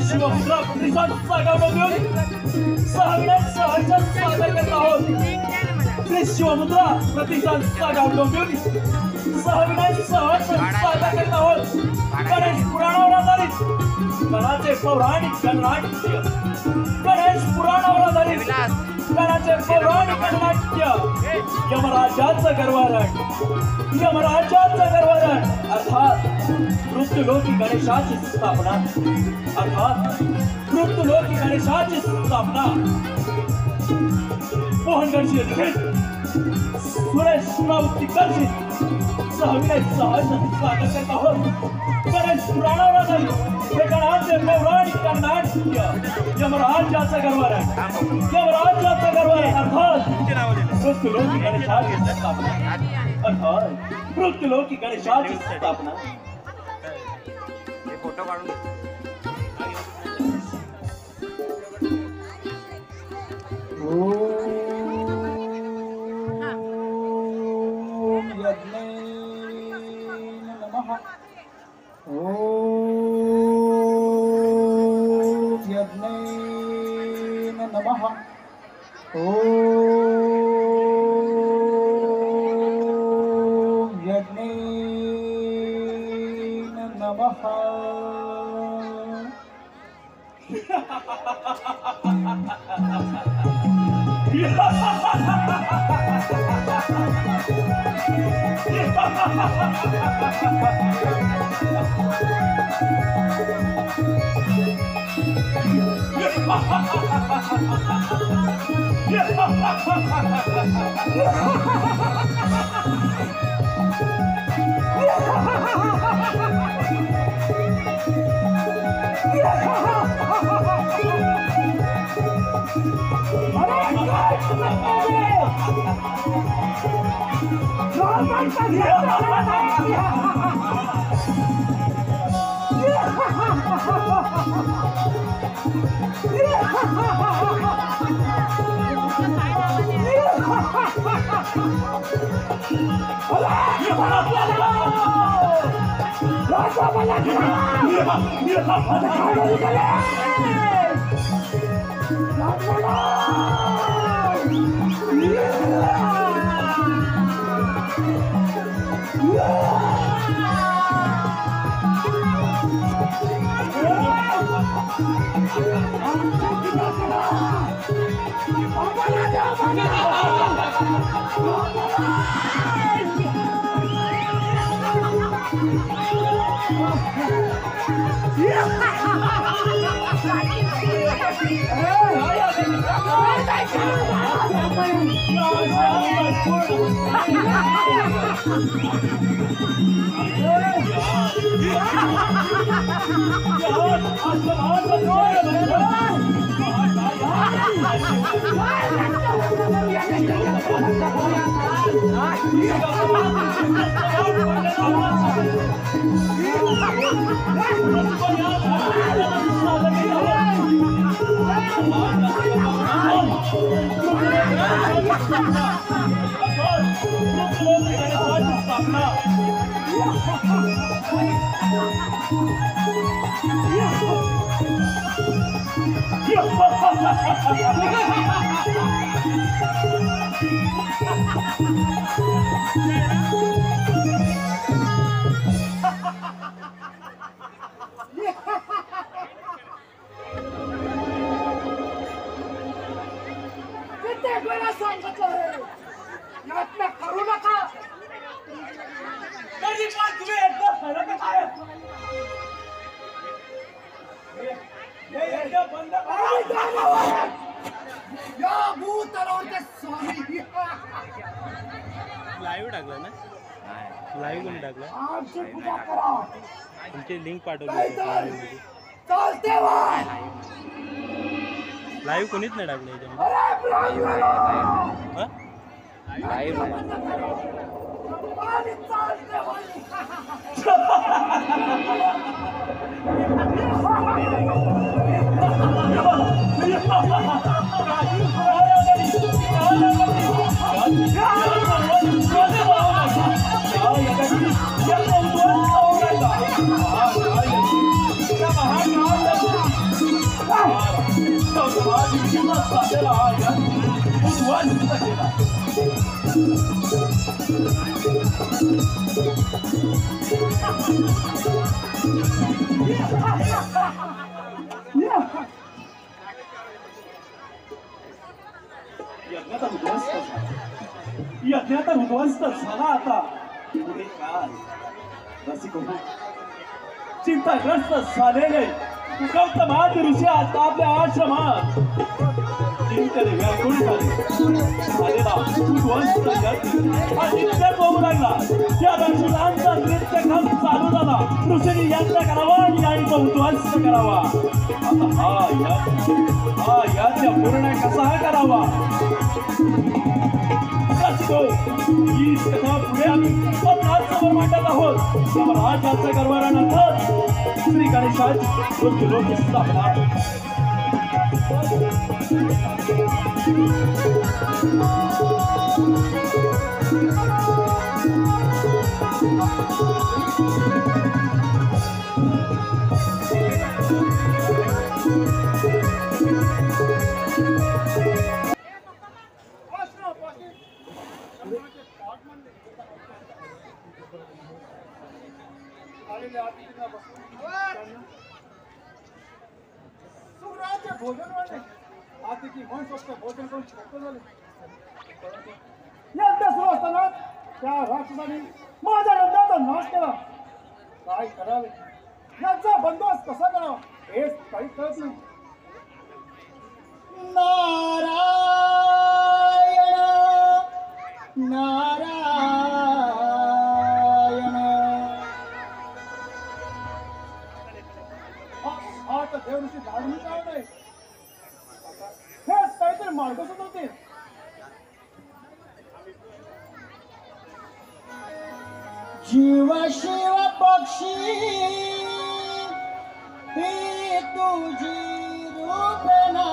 शिवमुद्रा प्रतिसाद सागावून घेऊन सहविनाश सहर्ष सादर करत आहोत। श्री शिवमुद्रा प्रतिसाद सागावून घेऊन सहविनाश सहर्ष सादर करत आहोत। गणेश पुराणावर आधारित गणाचे पौराणिक गणनाट्य, गणेश पुराणावर आधारित गणाचे पौराणिक गणनाट्य, यमराजाचं गर्वरण, यमराजाचं गर्वरण अर्थात मृत्युलोकी गणेशाची स्थापना, अर्थात मृत्युलोकी गणेशाची स्थापना मोहनगडशी लिखित सुरेश उत्कर्षित सहविनय सहर्ष स्वागत करत आहोत। गणेश पुराणावर आधारित हे गणाचे पौराणिक गणनाट्य, यमराजाचं गर्वरण, यमराजाचं गर्वरण अर्थात मृत्युलोकी गणेशाची स्थापना, अर्थात मृत्युलोकी गणेशाची स्थापना। फोटो काढून लाईव्ह टाकलं ना, लाईव्ह कोणी टाकलं? तुमची लिंक पाठवली लाईव्ह कोणीच नाही टाकलं याच्यामध्ये साधेला उद्ध्वस्त केला. यज्ञाचा उद्ध्वस्त झाला. आता पुढे काय रसिक चिंताग्रस्त झालेले गौतमाद ऋषी आता आपल्या आश्रमात चिंतेने व्याकुळ झालेला उद्ध्वस्त नृत्य होऊ लागला. त्या ऋषीलांचा नृत्यक्रम चालू झाला. ऋषींनी यज्ञ करावा आणि तो उद्ध्वस्त करावा. आता हा यज्ञ पूर्ण कसा करावा ही कथा पुढे आम्ही समोर मांडत आहोत. राजाच्या गरवारानंतर श्री गणेशाची मृत्यूलोकी स्थापना. सुराज्य भोजन वाले आतिथी मन स्वस्त भोजन करून छोटं झाले. यज्ञ सुरू असताना त्या राक्षसाने माझ्या यज्ञाचा नाश केला. काय करावे, याचा बंदोबस्त कसा करावा हेच काही कळत नाही. नारायण नारायण हा तर देव ऋषी धार्मिक आहे. हेच काहीतरी मार्ग सुचवते. जीव शिव पक्षी ही तुझी रूपना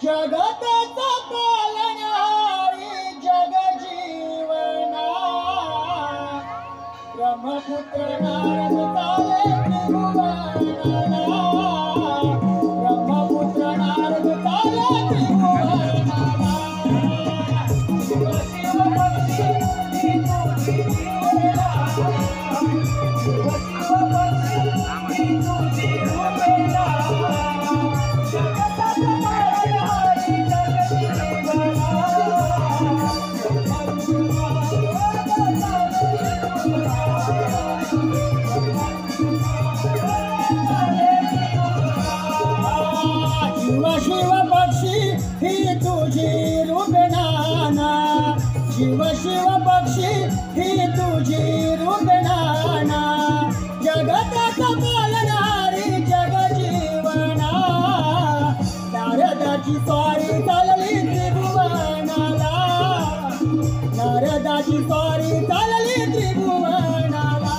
जगताचा पालनहारी जग जीवना ब्रह्मपुत्र नारद चाले त्रिभुवनाला. ब्रह्मपुत्र नारद चाले त्रिभुवनाला. शिव शिव पक्षी ही तुझी रूपना. शिव शिव पक्षी ही तुझी रूपना. जगताचा पालनहारी जग जीवना. शिव शिव पक्षी ही तुझी रूपनाना. शिव शिव पक्षी ही तुझी रूपनाना. जगताचा पालनहारी जग जीवना. नारदाची स्वारी चालली त्रिभुवनाला. नारदाची स्वारी चालली त्रिभुवनाला.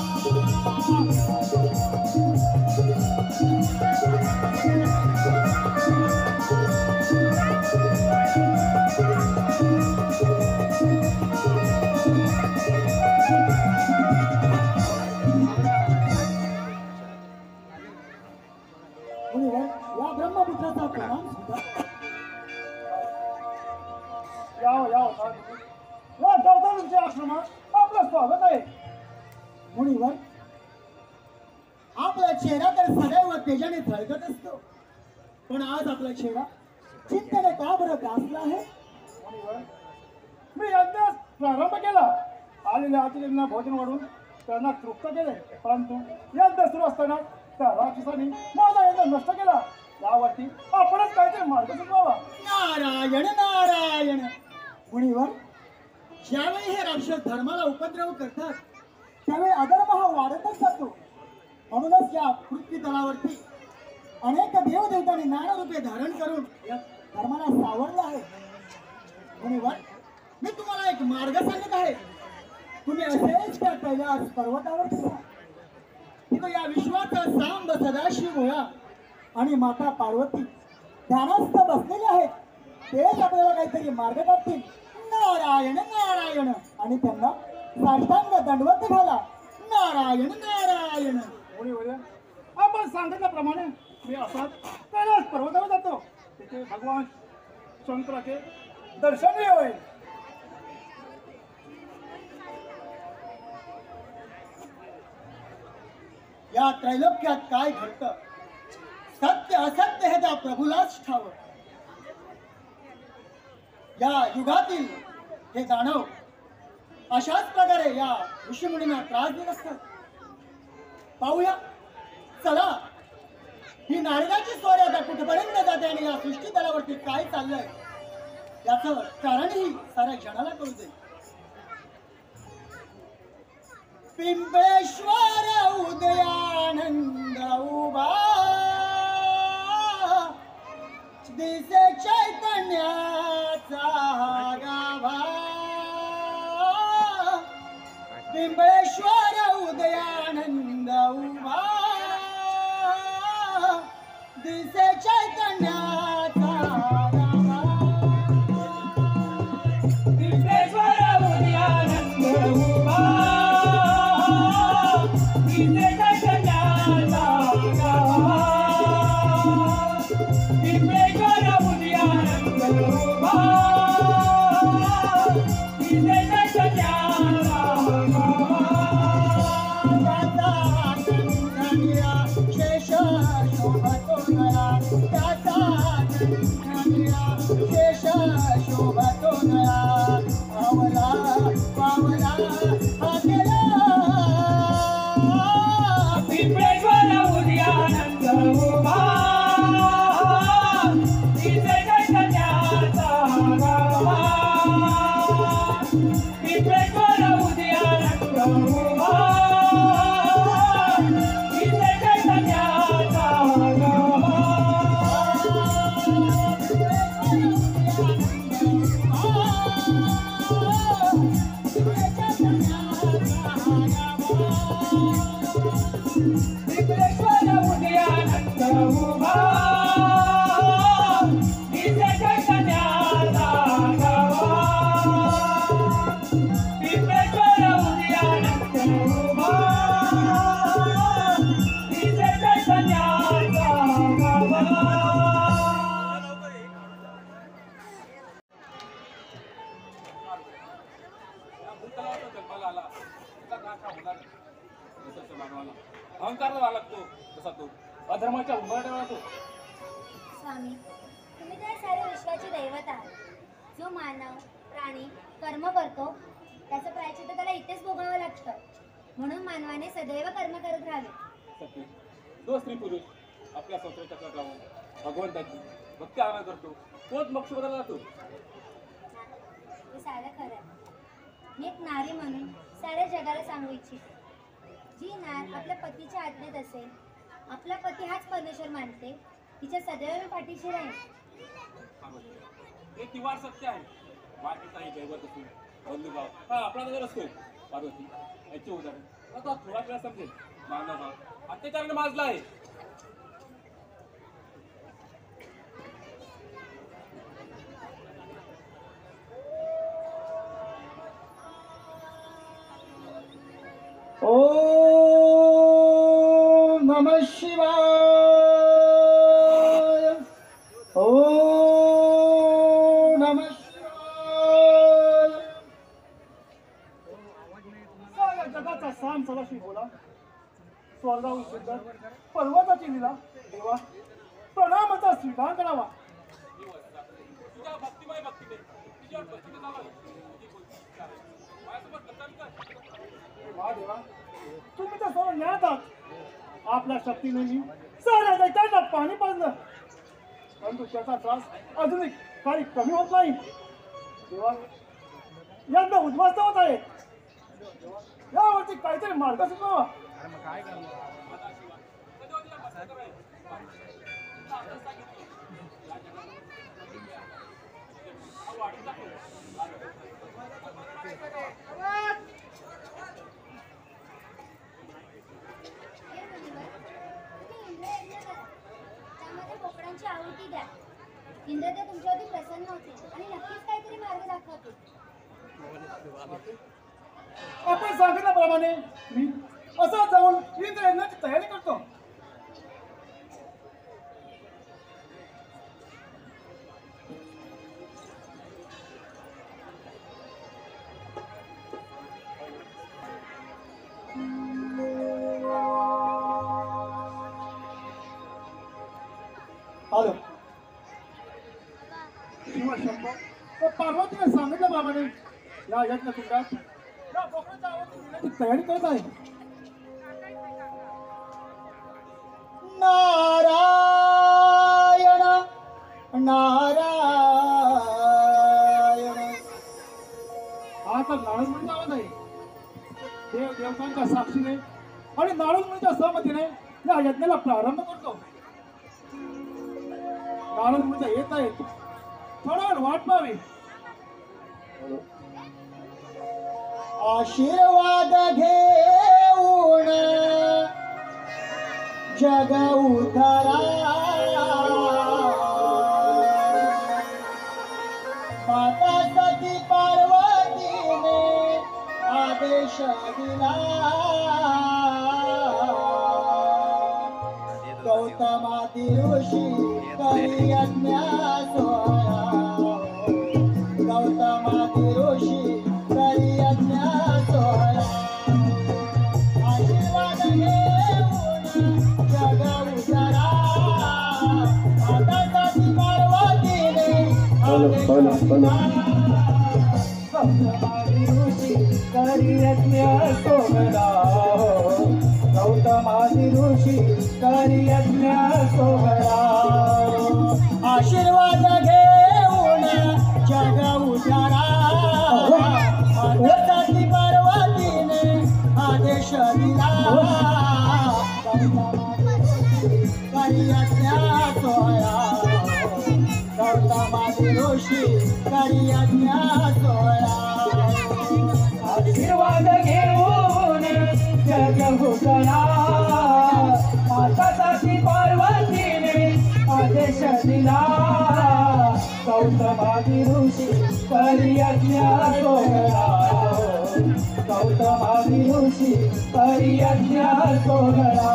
या ब्रह्मपुत्राचा प्रणाम सुद्धा. याव या गौतमांच्या आश्रमात आपलं स्वागत आहे. मुनिवर, आपला चेहरा तर सदैव तेजाने झळकत असतो, पण आज आपला चेहरा चिंतेने का बरं ग्रासला आहे? मुनिवर, मी यज्ञास प्रारंभ केला. आलेल्या अतिथींना भोजन वाढून त्यांना तृप्त केले, परंतु यज्ञ सुरू असताना त्या राक्षसाने माझा यज्ञ नष्ट केला. यावरती आपणच काहीतरी मार्ग सुचवावा. नारायण नारायण. मुनिवर, ज्यावेळी हे राक्षस धर्माला उपद्रव करतात त्यावेळी अधर्म हा वाढतच जातो. म्हणूनच या पृथ्वी तलावरती अनेक देवदेवतांनी नाना रूपे धारण करून या धर्माला सावरलं आहे. मुनिवर, मी तुम्हाला एक मार्ग सांगत आहे. तुम्ही असेच त्या कैलास पर्वतावरती जा. तिथं या विश्वाचा सांब सदाशिव मुळा आणि माता पार्वती ध्यानस्थ बसलेले आहेत. तेच आपल्याला काहीतरी मार्ग काढतील. नारायण नारायण. आणि त्यांना साष्टांग दंडवत घाला. नारायण नारायण. आपण सांगितल्याप्रमाणे मी असाच कैलास पर्वतावर जातो. तिथे भगवान शंकराचे दर्शनही होईल. या त्रैलोक्यात काय घडतं, सत्य असत्य हे त्या प्रभूलाच ठाव. या युगातील हे दानव अशाच प्रकारे या ऋषीमुनींना त्रास देत असतात. पाहूया, चला ही नारदाची स्टोरी आता कुठपर्यंत जाते आणि या सृष्टी तलावरती काय चाललंय याचं कारणही साऱ्या जणाला कळू दे. पिंपळेश्वर उदयानंद उभा दिसे चैतन्याचा गाभा. पिंपळेश्वर उदयानंद उभा दिसे चैतन्याचा गाभा. पिंपळेश्वर उदयानंद उभा दिसे चैतन्याचा गाभा. पिंपळेश्वर उदयानंद उभा दिसे चैतन्याचा शेष शोभतो नया. शेष शोभतो नया. पावला पावला हा गेला. पिंपळेश्वर उदयानंद उभा दिसे चैतन्याचा गाभा. पिंपळेश्वर उदयानंद उभा दिसे चैतन्याचा गाभा. पिंपळेश्वर उदयानंद उभा दिसे चैतन्याचा गाभा. पिंपळेश्वर उदयानंद उभा दिसे चैतन्याचा गाभा. अहंकार झाला तो तसा तो अधर्माच्या उंबरठ्यावर तो. स्वामी, तुम्ही त्या साऱ्या विश्वाची दैवत आहात. जो मानव प्राणी कर्म करतो त्याचं प्रायश्चित्त त्याला इथेच भोगावं लागतं. म्हणून मानवाने सदैव कर्म करत राहावे. सत्य जो स्त्री पुरुष आपल्या संसाराच्या चक्रात राहून भगवंताची भक्ती आराधना करतो तोच मोक्ष बदलला जातो. हे सारं खरं आहे. मी एक नारी म्हणून साऱ्या जगाला सांगू इच्छिते, जी नार आपल्या पतीच्या आज्ञेत असेल, आपला पती हाच परमेश्वर मानते, तिच्या सदैव मी पाठीशी राहील. हे किवार सत्य आहे. बाकीचाही दैवत असून बंधुभाव हा आपला नजर असतो. पार्वती याचे उदाहरण आता थोडा वेळा समजेल. मानव भाव अत्याचाराने माजला आहे. ओम नमः शिवाय. ओम नमः शिवाय. साऱ्या जगाचा सांग सदाशिव बोला. स्वर्गाहून सुद्धा पर्वताची लीला देवा प्रणामाचा स्वीकार करावा. तुझ्या भक्तिमय भक्तीने तुझ्यावर भक्तीने चालवा. माझ्यासोबत गद्दारी कर. वा देवा, तुम्ही तर सर्व ज्ञात आहात. आपल्या शक्तीने मी साऱ्या दैत्यांना पाणी पाजलं, परंतु त्याचा त्रास अजूनही काही कमी होत नाही. देवा, यज्ञ उद्ध्वस्त होत आहे. यावरती काहीतरी मार्ग सुचवा. हे मुनिवर, तुम्ही इंद्रयज्ञ करा. त्यामध्ये बोकडांची आहुती द्या. इंद्रदेव तुमच्यावरती प्रसन्न होतील आणि नक्कीच काहीतरी मार्ग दाखवतील. आपण सांगितल्याप्रमाणे मी असं जाऊन इंद्रयज्ञाची तयारी करतो. सांगितल्याप्रमाणे या यज्ञकुंडात या बोकडाच्या आवाजात घेण्याची तयारी करत आहे. नारायण नारायण. हा तर नारद मुनीचा आवाज आहे. देव देवतांच्या साक्षीने आणि नारद मुनीच्या सहमतीने या यज्ञाला प्रारंभ करतो. नारद मुनीचा येत आहेत. थोडा वेळ वाट पाहावी. आशीर्वाद घेऊन जग उद्धारा माता सती पार्वतीने आदेश दिला. गौतमादी ऋषी करी यज्ञ सोहळा. गौतमादी ऋषी करी यज्ञ सोहळा. आशीर्वाद घेऊन जग उद्धारा माता सती पार्वतीने आदेश दिला. गौतमादी ऋषी करी यज्ञ सोहळा. गौतमादी ऋषी करी यज्ञ सोहळा. आशीर्वाद घेऊन जग उजारा सती पार्वतीने आदेश दिला. करी यज्ञ सोहळा. गौतमादी ऋषी करी यज्ञ सोहळा. आशीर्वाद घेऊन जग उजारा माता सती पार्वतीने आदेश दिला. गौतमादी ऋषी करी यज्ञ सोहळा. गौतमादी ऋषी करी यज्ञ सोहळा.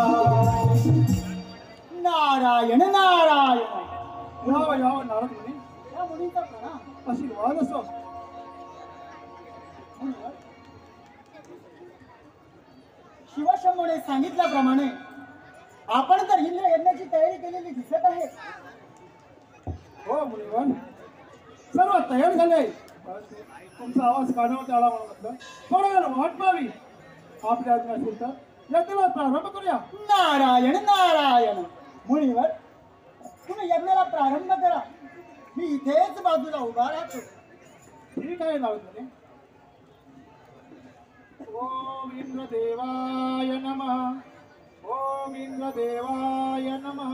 नारायण नारायण. यावं यावं नारद मुनी. या मुनीचा प्रणाम. आशीर्वाद असो. शिवशंभूने सांगितल्याप्रमाणे आपण तर इंद्र यज्ञाची तयारी केलेली दिसत आहे. हो मुनिवन, सर्व तयार झाले. तुमचा आवाज कानावर आला म्हणून म्हटलं थोडा वेळ वाट पाहावी. आपल्या आज्ञा असेल तर यज्ञाला प्रारंभ करूया. नारायण नारायण. मुनिवर, तुम्ही यज्ञाला प्रारंभ करा. मी इथेच बाजूला उभा राहतो. ठीक आहे नारद मुनी. ओम इंद्रदेवाय नमः. ओम इंद्रदेवाय नमः.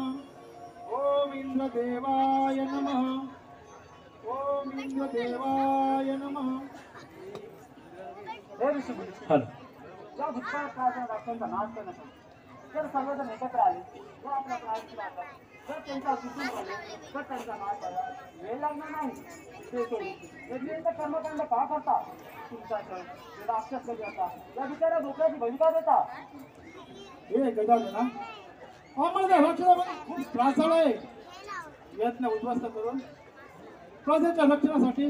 ओम इंद्रदेवाय नमः. ओम इंद्रदेवाय नमः. हे ऋषीमुनी, हॅलो या भूतकाळ काळाच्या राष्ट्रांचा नाश करण्यासाठी जर सर्वजण एकत्र आले व आपल्या प्रार्थना करतात, जर त्यांचा कुटुंब झाले तर त्यांचा नाश झाला. वेळ लागणार नाही. ते सोडून यज्ञाचं कर्मकांड का करता? तुमचा सण राक्षस कधी होता? या बिचाऱ्या डोक्याची भूमिका देता. हे गजानना, आम्हाला त्या राक्षसामध्ये खूप त्रास झालाय. यज्ञ उद्ध्वस्त करून प्रजेच्या रक्षणासाठी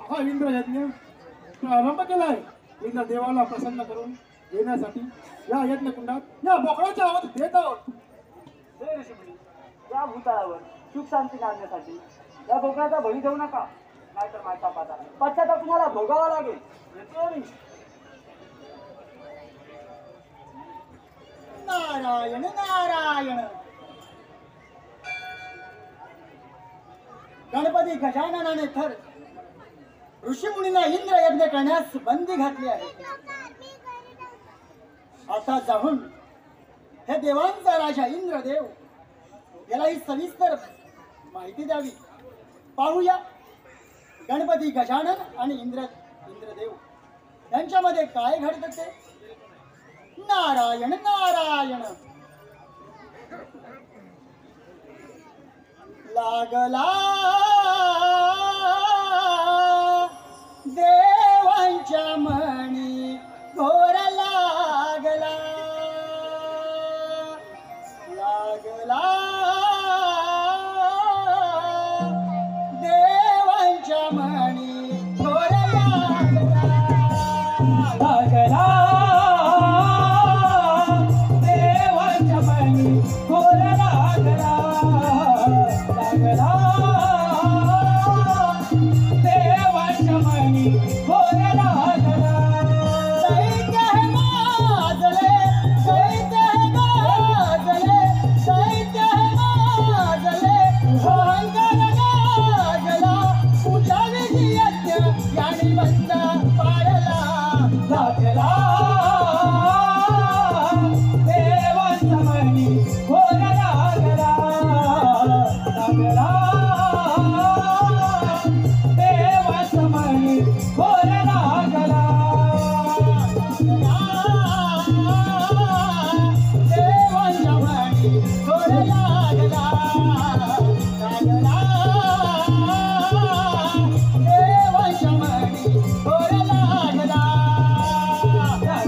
हा इंद्र यज्ञ प्रारंभ केलाय. इंद्र देवाला प्रसन्न करून येण्यासाठी या यज्ञकुंडात या बोकडाच्या आवाज देत आहोत. हे ऋषीमुनी, या भूतळावर सुख शांती आणण्यासाठी या बोकडाचा बळी देऊ नका, नाहीतर माझा पश्चाताप तुम्हाला भोगावा लागेल. येतो मी. नारायण नारायण. गणपती गजाननाने तर ऋषीमुनींना इंद्र यज्ञ करण्यास बंदी घातली आहे. आता जाऊन हे देवांचा राजा इंद्रदेव याला ही सविस्तर माहिती द्यावी. पाहूया गणपती गजानन आणि इंद्रदेव यांच्यामध्ये काय घडत ते. नारायण नारायण. लागला देवांच्या मणी घोर लागला. लागला देवांच्या मणी घोर लागला. लागला देवांच्या मणी घोर लागला. लागला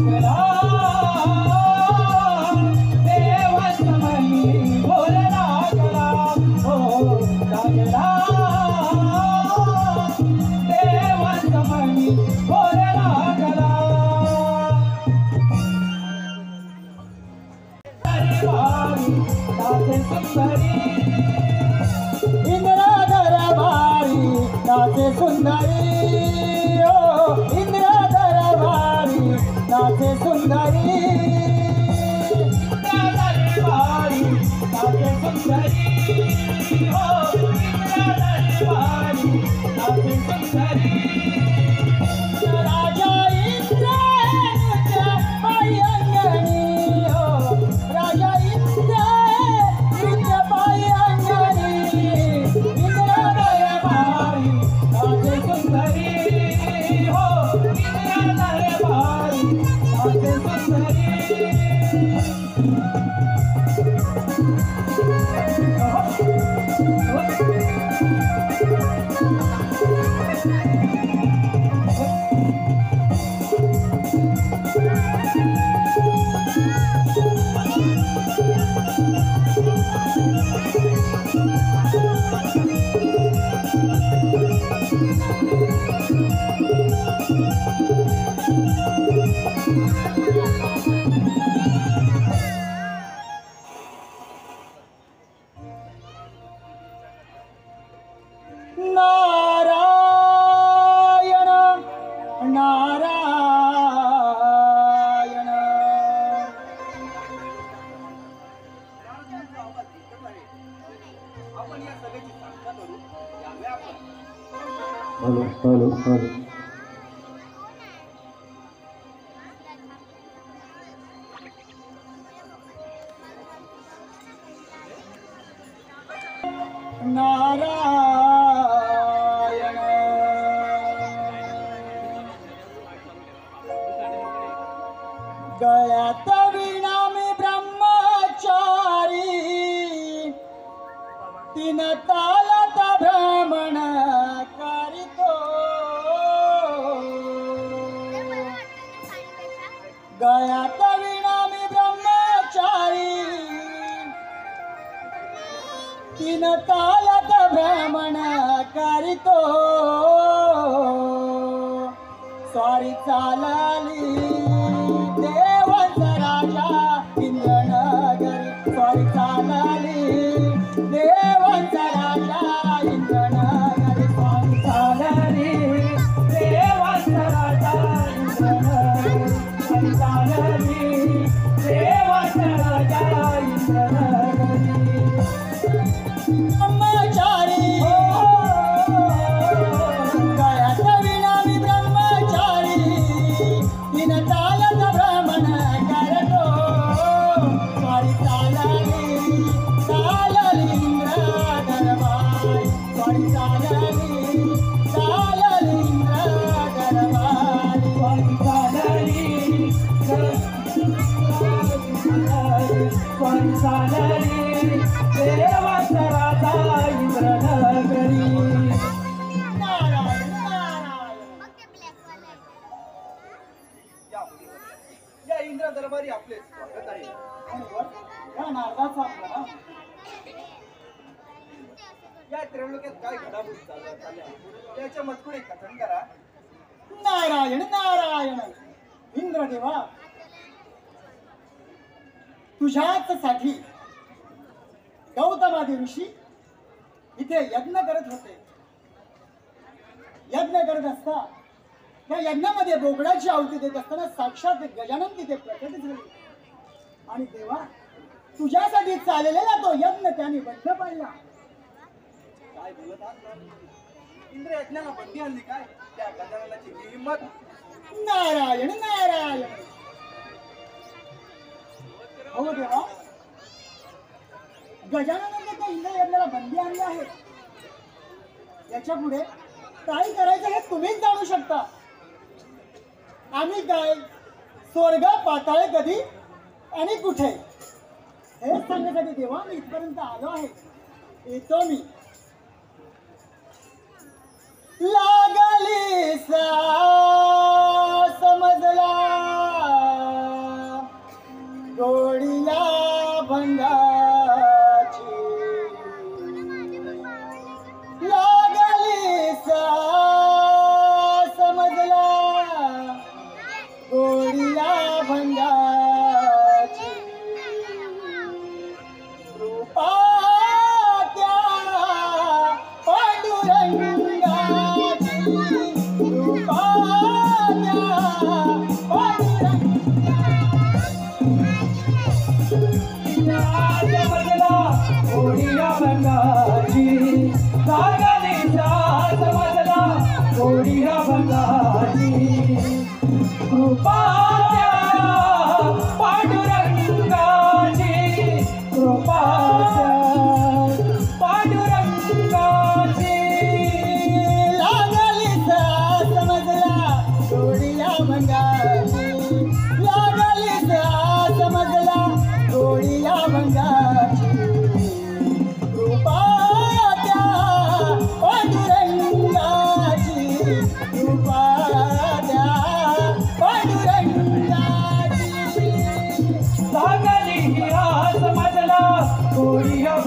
लागला देवाचा मनी भोर लागला हो लागला देवाचा मनी भोर लागला नाचे सुंदरी इंद्रा दरबारी नाचे सुंदरी ओ इंद्रा दरबारी नाचे सुंदरी इंद्रा दरबारी नाचे सुंदरी ओ इंद्रा दरबारी नाचे सुंदरी राजा इंद्र पायी अंगणी हो राजा इंद्र पायी अंगणी इंद्रा दरबारी नाचे सुंदरी हो इंद्रा दरबारी नाचे सुंदरी नारायण नारायण आपण या सगळ्याची सांगता करू यावे आपण हॅलो नारायण गळ्यात विणा मी ब्रह्मचारी तीन तालात भ्रमण करीतो गळ्यात विणा मी ब्रह्मचारी तीन तालात भ्रमण करीतो स्वारी चालली देवाचा राजा इंद्रनगरी स्वारी चालली देवाचा राजा इंद्रनगरी स्वारी चालली देवाचा राजा इंद्रनगरी स्वारी चालली देवाचा राजा इंद्रनगरी ब्रह्मचारी गळ्यात विणा मी ब्रह्मचारी तीन तालात भ्रमण करतो स्वारी चालली चालली इंद्र दरबारी स्वारी चालली चालली इंद्र दरबारी स्वारी चालली स्वारी चालली देवाचा राजा इंद्रनगरी नारायण नारायण या इंद्र दरबारी आपले स्वागत आहे या नारदाचा आपला या त्रिलोक्यात काय घडामोडी चालल्या त्याच्या मजकुरी कथन करा नारायण नारायण इंद्रदेवा तुझ्याच साठी गौतमादी ऋषी इथे यज्ञ करत होते यज्ञ करत असता त्या यज्ञामध्ये बोकडाची आहुती देत असताना साक्षात गजानन तिथे प्रकट झाले आणि देवा तुझ्यासाठी चाललेला तो यज्ञ त्याने बंद पाडला काय बोलत आहात इंद्र यज्ञाला बंदी आणली काय त्या गजाननाची हिंमत नारायण नारायण हो देवा गजाननाने त्या इंद्र यज्ञाला बंदी आणली आहे याच्या पुढे काय करायचं हे तुम्हीच जाणू शकता आम्ही काय स्वर्ग पाताळ कधी आणि कुठे हे सांगण्यासाठी देवा मी इथपर्यंत आलो आहे येतो मी लागली समजला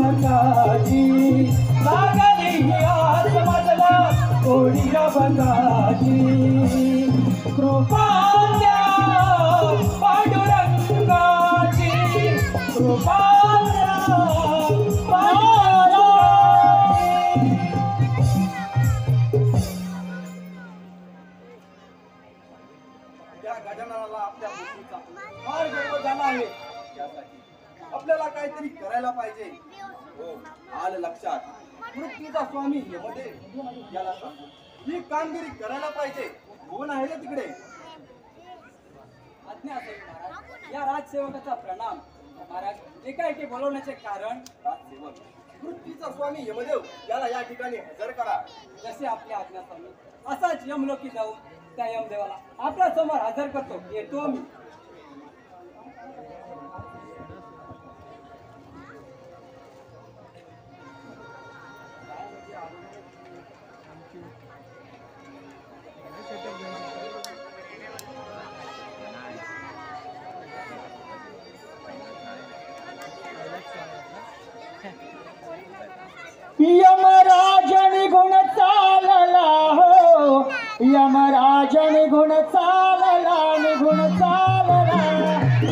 भंगाची लागली आज माझला गोडीया भंगाची कृपाल्या पांडुरंगाची कृपाल्या या गजाननाला आपल्या गोष्टीचा फार गर्व झाला आहे. त्यासाठी आपल्याला काहीतरी करायला पाहिजे. हो, आलं लक्षात. मृत्यूचा स्वामी यमदेव याला सांगू ही कामगिरी करायला पाहिजे. कोण आहे रे तिकडे? आज्ञा असेल महाराज. या राजसेवकाचा प्रणाम. महाराज एकाएकी बोलवण्याचे कारण राजसेवक मृत्यूचा स्वामी यमदेव याला या ठिकाणी हजर करा. जसे आपली आज्ञा स्वामी असाच यमलोकी जाऊन त्या यमदेवाला आपल्या समोर हजर करतो. येतो मी. यमराज निघून चालला हो यमराज निघून चालला निघून चालला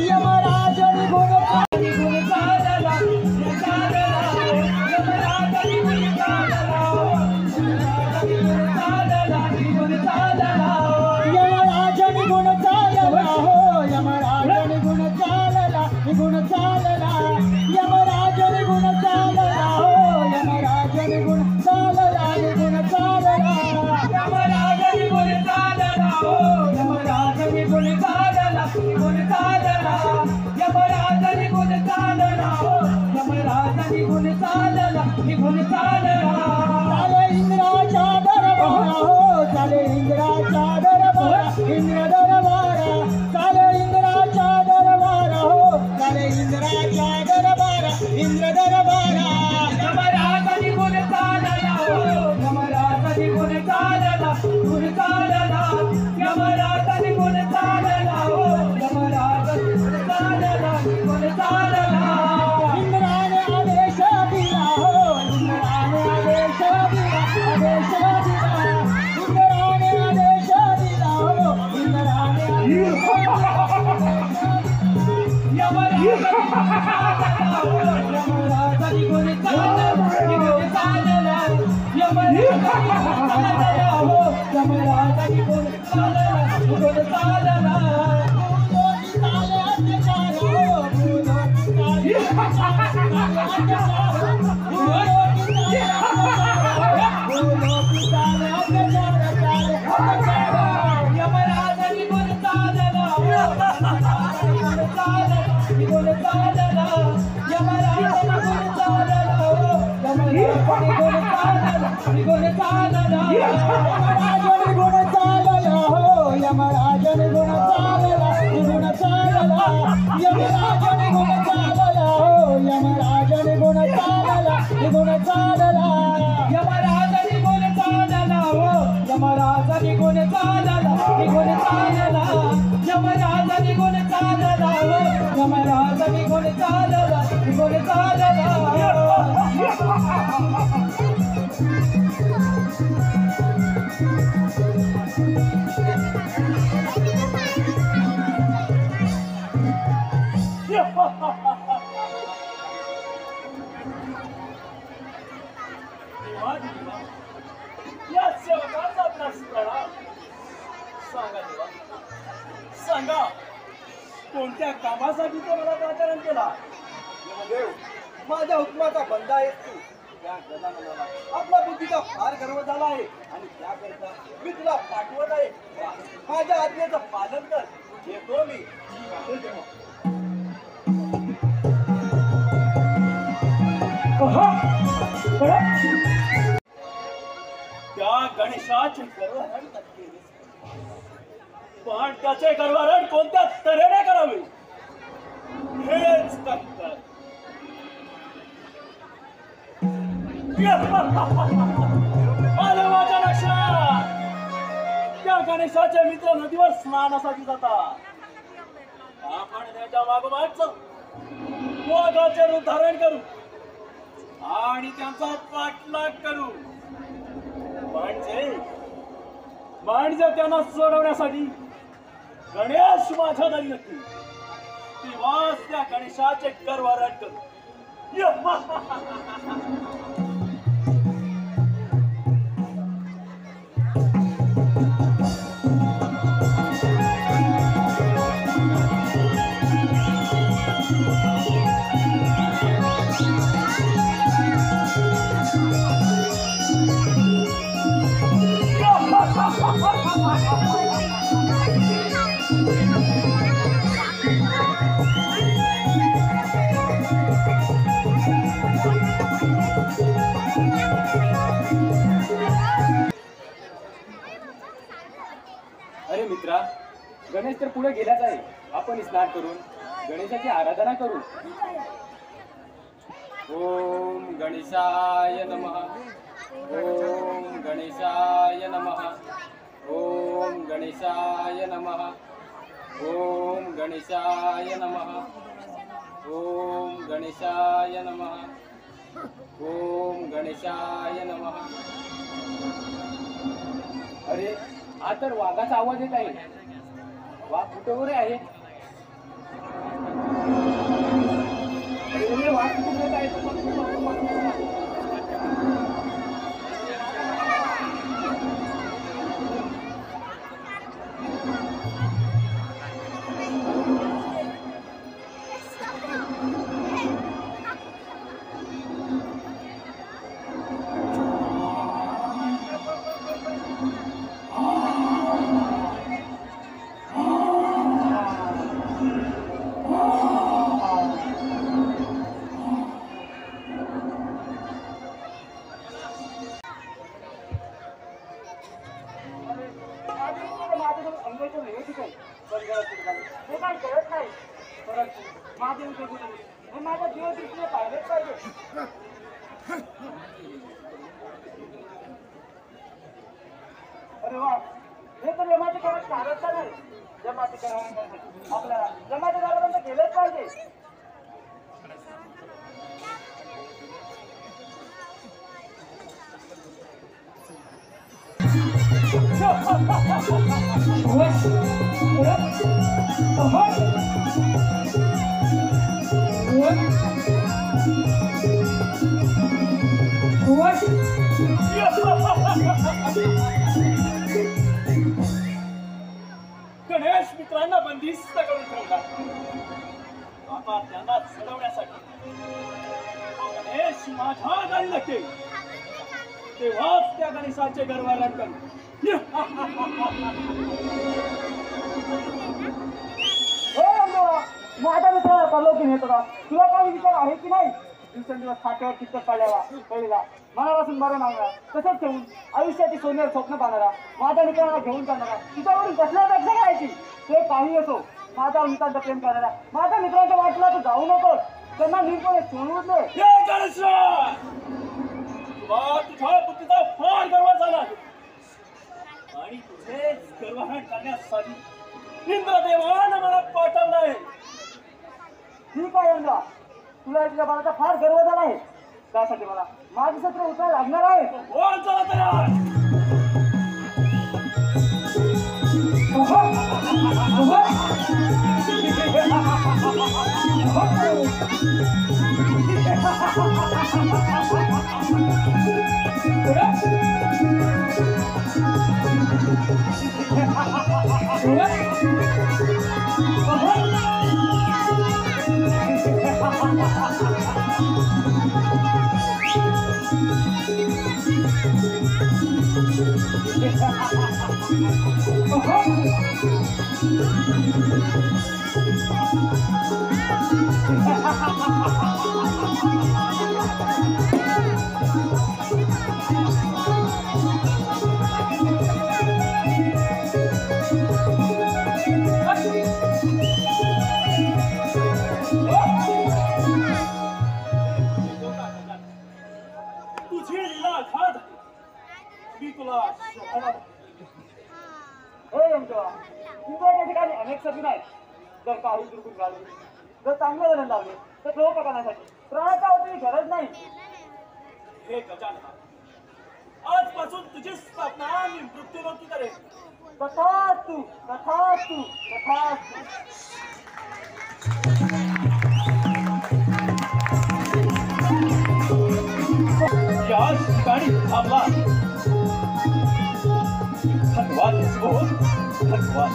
यमराज निघून चालला यमराज निघून चालला यमराज निघून चालला हो यमराज निघून चालला निघून चालला यमराज निघून चालला हो यमराज निघून चालला निघून चालला यमराज निघून चालला हो यमराज निघून चालला निघून चालला यमराज निघून चालला हो यमराज निघून चालला निघून चालला चाले इंद्राच्या दरबारा हो चाले इंद्राच्या दरबारा इंद्र दरबारा चाले इंद्राच्या दरबारा हो चाले इंद्राच्या दरबारा इंद्र दरबारा यमराज निघून चालला हो यमराज निघून चालला निघून चालला यमराज निघून चालला हो यमराज निघून चालला निघून चालला इंद्राने आदेश दिला हो इंद्राने आदेश दिला आदेश दिला इंद्राने आदेश दिला हो इंद्राने आदेश यमराज निघून चालला निघून चालला यमराज हो यमराज निघून चालला निघून चालला यमराज निघून चालला निघून चालला यमराज निघून चालला निघून चालला यमराज निघून चालला हो यमराज निघून चालला निघून चालला यमराज निघून चालला हो यमराज निघून चालला निघून चालला यमराज निघून चालला हो यमराज निघून चालला निघून चालला यमराज निघून चालला हो यमराज निघून चालला निघून चालला या सेवकाचा प्रश्न सांगा देवा सांगा कोणत्या कामासाठी तो मला प्राचारण केला यमदेव माझ्या हुकमाचा बंदा आहेस तू. त्या गजाननाला आपला बुद्धीचा फार गर्व झाला आहे आणि त्याकरिता मी तुला पाठवत आहे. माझ्या आज्ञेचं पालन कर. येतो मी. त्या गणेशाचे गर्वहरण केले पण त्याचे गर्वहरण कोणत्या तऱ्हेने करावे हेच कळत आलं माझ्या लक्षात. त्या गणेशाचे मित्र नदीवर स्नानासाठी जातात. आपण त्याच्या मागोमागच वाघाचे रूप धारण करू आणि त्यांचा पाठलाग करू. म्हणजे त्यांना सोडवण्यासाठी गणेश माझ्या दारी नक्की तेव्हाच त्या गणेशाचे गर्वारण करू. अरे मित्रा, गणेश तर पुढे गेलाच आहे. आपण स्नान करून गणेशाची आराधना करू. ओम गणेशाय नमः. ओम गणेशाय नमः. ओम गणेशाय नमः. ओम गणेशाय नमः. ओम गणेशाय नमः. ओम गणेशाय नमः. अरे हा तर वाघाचा आवाज येत आहे. वाघ कुठे आहे? अरे वाघ कुठे येत आहे? अरे वा, हे तर जमाचे करत चालत नाही. जमाचे करावं आपल्याला जमाचे झाल्यापर्यंत केलंच पाहिजे. गणेश मित्रांना बंदिस्त करून ठेवला. आता त्यांना चढवण्यासाठी गणेश माझ्या दारी नक्की तेव्हाच त्या गणेशाचे गर्वारण करू. माझ्या मित्राला चाललो की नाही तुला तुला काही विचार आहे की नाही? दिवसेंदिवस खात्यावर चित्त काढल्यावा पहिला मनापासून बरं मागणार तसंच ठेवून आयुष्याची सोनेर स्वप्न पाहणारा माझ्या मित्राला घेऊन जाणारा तुझ्यावरून कसल्यापेक्षा करायची ते काही असो. माझा नितांत प्रेम करणारा माझ्या मित्रांच्या वाटला तू जाऊ नकोस. त्यांना निर्पणे सोडून दे. तुझ्या बुद्धीचा फार गर्व झाला आणि तुझेच गर्वहरण करण्यासाठी इंद्रदेवानं मला पाठवलंय. ठीक आहे इंद्रा, तुला तुझ्या बाळाचा फार गर्व झाला आहे. त्यासाठी मला माझे सत्र उतरायला लागणार आहे. बोल चला तयार. तुझी लीला घात मी तुला तुझ्या ठिकाणी अनेक सती आहेत. जर काही दुर्गुण घालून जर चांगलं वलन लावले तर लोक करण्यासाठी प्राणाचा होती गरज नाही. हे गजानना, आजपासून तुझी स्थापना मी मृत्यूलोकी करेन. तथास्तु तथास्तु तथास्तु. याच ठिकाणी थांबला. धन्यवाद, धन्यवाद.